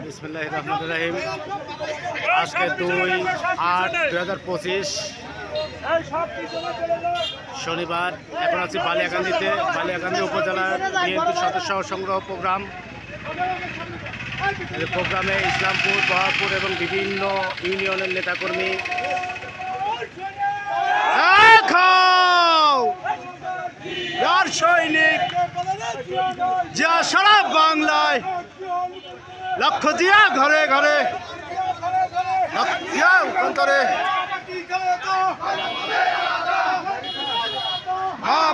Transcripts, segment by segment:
বিসমিল্লাহির রহমানির রহিম। আজকে 2/8/2025 শনিবার। এখন আছি বালিয়াকান্দিতে। বালিয়াকান্দি উপজেলার বিএনপি সদস্য সংগ্রহ প্রোগ্রাম। এই প্রোগ্রামে ইসলামপুর, বহরপুর এবং বিভিন্ন ইউনিয়নের নেতাকর্মী সৈনিক যা সারা বাংলায় লক্ষ দিয়া ঘরে ঘরে অন্তরে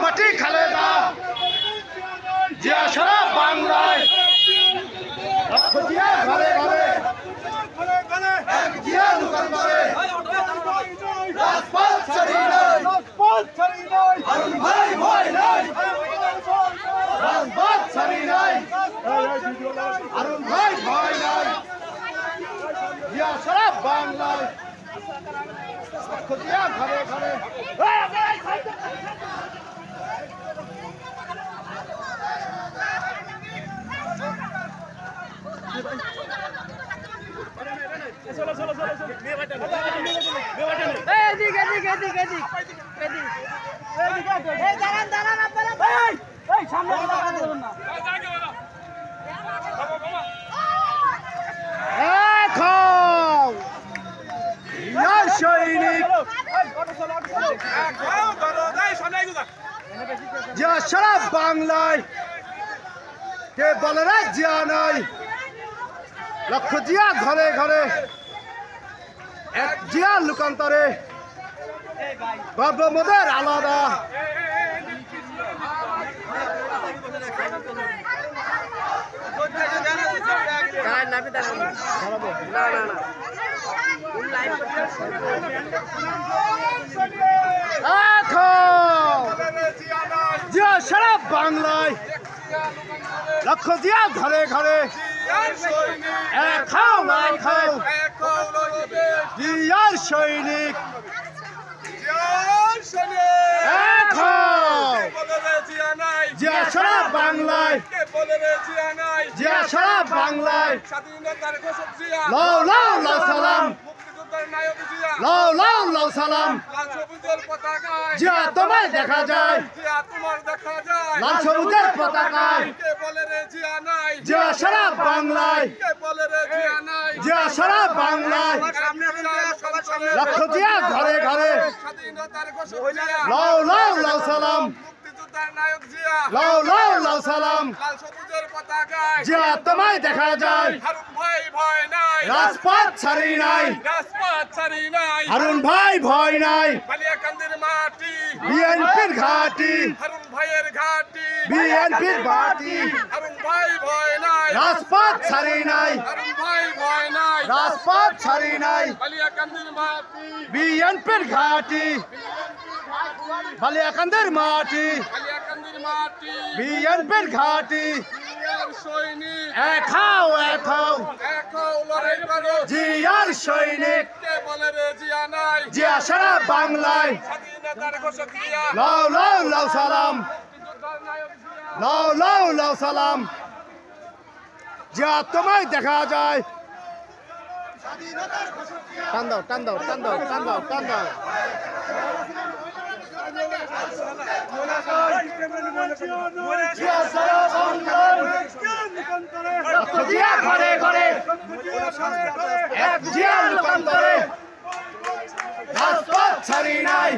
মাটি খালেদা যা সারা বাংলায় লক্ষ দিয়া ঘরে ঘরে আরুন ভাই ভয় নাই সারা বাংলায় ঘরে ঘরে সৈনিক যা সারা বাংলায় কে বলে না জিয়া নাই লক্ষ জিয়া ঘরে ঘরে এক জিয়া লোকান্তরে গর্ব মোদের আলাদা জিয়া সারা বাংলায় লক্ষ জিয়া ঘরে ঘরে খাও নাই খাও জিয়ার সৈনিক জিয়া সারা বাংলায় জিয়া সারা বাংলায় লাও লাও লাও সালাম লাও লাও লাও সালাম জিয়া তোমায় দেখা যায় লাল সবুজের পতাকায় জিয়া সারা বাংলায় জিয়া সারা বাংলায় লক্ষ জিয়া ঘরে ঘরে লাও লাও লাও সালাম লাও লাও লাও সালাম জিয়া তোমায় দেখা যায় রাজপথ ছাড়ি নাই হারুন ভাই ভয় নাই বিএনপির ঘাটি বিএনপির ঘাটি রাজপথ ছাড়ি নাই রাজপথ ছাড়ি নাই বিএনপির ঘাটি বালিয়াকান্দির মাটি বিএনপির ঘাটি খাও খাও জিয়ার সৈনিক জিয়া সারা বাংলায় লাও লাও লাও সালাম লাও লাও লাও সালাম জিয়া তোমায় দেখা যায় টান দাও টান দাও টান দাও টান দাও টান দাও ঘরে ঘরে এক জিয়া লোকান্তরে রাজপথ ছাড়ি নাই